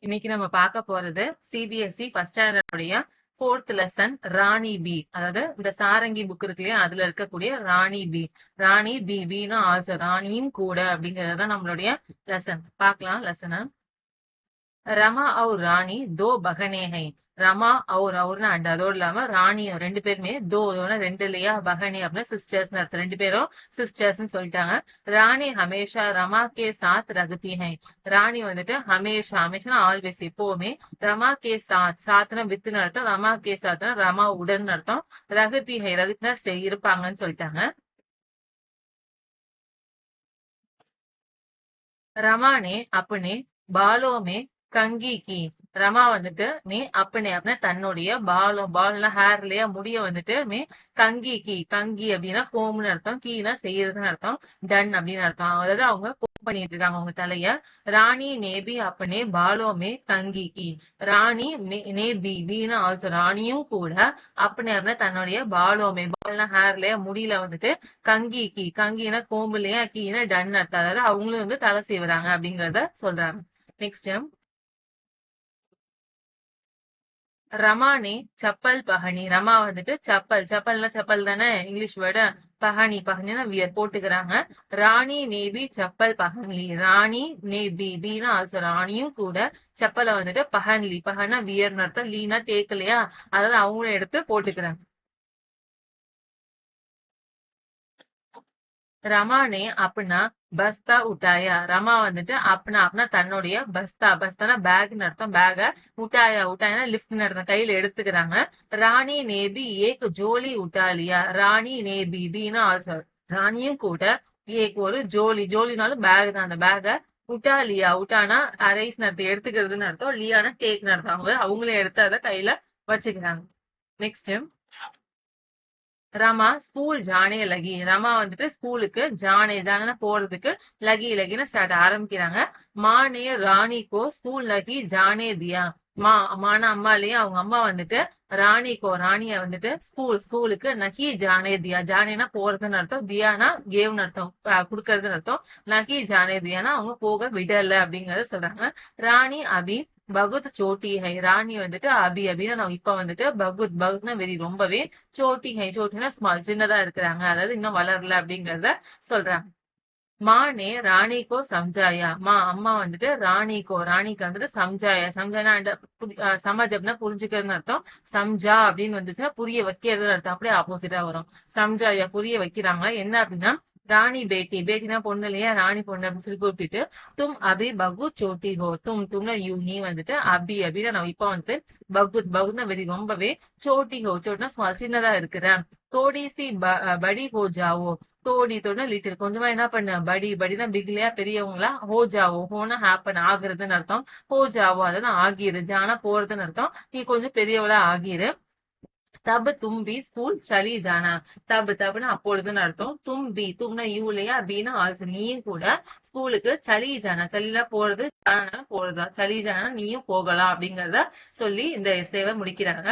இன்னைக்கு நம்ம பார்க்க போறது சிபிஎஸ்இ ஃபர்ஸ்ட் ஸ்டாண்டர்ட் உடைய 4th லெசன் ராணி பி. அதாவது இந்த சாரங்கி புக் இருக்கு இல்லையா, அதுல இருக்கக்கூடிய ராணி பி. ராணி பி பின்னு ஆல்சோ ராணியும் கூட அப்படிங்கறது தான் நம்மளுடைய லெசன். பார்க்கலாம் லெசனை. रमा और रानी दो बहने हैं. रमा और அதோடு இல்லாம ராணியும் ரெண்டு பேருமே ரெண்டு இல்லையா, பகனே அப்படின்னா சிஸ்டர்ஸ் அர்த்தம். ரெண்டு பேரும் சிஸ்டர்ஸ் சொல்லிட்டாங்க. ராணி ஹமேஷா रमा के साथ रहती हैं. ராணி வந்துட்டு ஹமேஷா ஹமேஷா ஆல்வேஸ் எப்பவுமே, रमा के साथ சாத்னா வித்துன்னு அர்த்தம், रमा के साथனா रमा உடன் அர்த்தம், रहती है ரகுத்தினா இருப்பாங்கன்னு சொல்லிட்டாங்க. रमा ने अपने बालों में कंघी की. ரமா வந்துட்டு மே அப்பனே அப்படின்னா தன்னுடைய பால்னா ஹேர் இல்லையா, முடிய வந்துட்டு மே கங்கி கி. கங்கி அப்படின்னா கோம்னு அர்த்தம், கீனா செய்யறதுன்னு அர்த்தம், டன் அப்படின்னு அர்த்தம். அதாவது அவங்க கோம் பண்ணிட்டு இருக்காங்க அவங்க தலைய. ராணி நேபி அப்பனே பாலோமே கங்கி கி. ராணி நேபி பின்னு ஆல்சோ ராணியும் கூட அப்பனே அப்படின்னா தன்னுடைய பாலோமே பால்னா ஹேர்லயா முடியில வந்துட்டு கங்கி கி. கங்கினா கோம்பு இல்லையா, கீனா டன் அர்த்தம். அதாவது அவங்களும் வந்து தலை செய்வறாங்க அப்படிங்கறத சொல்றாங்க. நெக்ஸ்ட் रमा ने चप्पल पहनी. रमा வந்துட்டு चप्पल चप्पलனா चप्पल தானே இங்கிலீஷ் வேர்டு. பஹனி பஹனினா வியர் போட்டுக்கிறாங்க. ராணி நேபி चप्पल பஹன்லி. ராணி நேபி பீனா ஆல்சோ ராணியும் கூட செப்பலை வந்துட்டு பஹன்லி. பஹனா வியர்னு அர்த்தம், லீனா டேக் இல்லையா, அதாவது அவங்களும் எடுத்து போட்டுக்கிறாங்க. रमा ने अपना பஸ்தா உட்டாயா. ரமா வந்துட்டு அப்பனா தன்னுடைய பஸ்தானா பேக்னு அர்த்தம், பேக உட்டாயா லிப்ட்னு அர்த்தம், கையில எடுத்துக்கிறாங்க. ராணி நேபி ஏக் ஜோலி உட்டாலியா. ராணி நேபி பீனா ஆல்சோ ராணியும் கூட ஏக் ஒரு ஜோலினாலும் பேக் தான், அந்த பேக உட்டாலியா. உட்டானா அரைஸ் அர்த்தம், எடுத்துக்கிறதுன்னு அர்த்தம், லியானா டேக்னு அர்த்தம். அவங்களே எடுத்து அதை கையில வச்சுக்கிறாங்க. நெக்ஸ்ட் रमा स्कूल जाने लगी. रमा வந்துட்டு ஸ்கூலுக்கு ஜானே போறதுக்கு லகின ஸ்டார்ட் ஆரம்பிக்கிறாங்க. माँ ने रानी को स्कूल लगी जाने दिया. மானா அம்மா இல்லையா, அவங்க அம்மா வந்துட்டு ராணிய வந்துட்டு ஸ்கூலுக்கு நகி ஜானே தியா. ஜானேனா போறதுன்னு அர்த்தம், தியானா கேவ்னு அர்த்தம், குடுக்கறதுன்னு அர்த்தம். நகி ஜானே தியானா அவங்க போக விடல அப்படிங்கறத சொல்றாங்க. ராணி அபி பகுத் சோட்டி ஹை. ராணி வந்துட்டு அபின்னா நான் இப்ப வந்துட்டு பகுத்னா வெரி ரொம்பவே, சோட்டினா ஸ்மால் சின்னதா இருக்கிறாங்க, அதாவது இன்னும் வளரல அப்படிங்கறத சொல்றாங்க. மானே ராணிக்கோ சம்ஜாயா. அம்மா வந்துட்டு ராணிக்கு வந்துட்டு சம்ஜானா சமஜ் அப்படின்னா புரிஞ்சுக்கிறதுன்னு அர்த்தம், சம்ஜா அப்படின்னு வந்துச்சுன்னா புரிய வைக்கிறதுன்னு அர்த்தம், அப்படியே ஆப்போசிட்டா வரும். சம்ஜாயா புரிய வைக்கிறாங்க. என்ன அப்படின்னா ராணி பேட்டினா பொண்ணு இல்லையா, ராணி பொண்ணு அப்படின்னு சொல்லி கூப்பிட்டு, தும் அபி பகு சோட்டி ஹோ. தும்னா யூ நீ வந்துட்டு அப்படின்னா நான் இப்ப வந்துட்டு பகுத்னா வெரி ரொம்பவே, சோட்டினா ஸ்மால் சின்னதா இருக்கிறேன். தோடி சி படி ஹோ ஜாவோ. தோடினா லிட்டில் கொஞ்சமா என்ன பண்ண, படினா பிக் இல்லையா பெரியவங்களா, ஹோ ஜாவோ ஹோனா ஹேப்பன் ஆகுறதுன்னு அர்த்தம், ஹோ ஜாவோ அதாவது ஆகிரு, ஜானா போறதுன்னு அர்த்தம், நீ கொஞ்சம் பெரியவளா ஆகிரு. தப் தும் பி ஸ்கூல் சலி ஜானா. தப்னா அப்பொழுதுன்னு அர்த்தம், தும்னா யூ இல்லையா, பீனா ஆல்சோ நீயும் கூட ஸ்கூலுக்கு சலி ஜானா. சலிலா போறது, ஜானா போறதா, சலி ஜானா நீயும் போகலாம் அப்படிங்கறத சொல்லி இந்த எஸ்ஸேவை முடிக்கிறாங்க.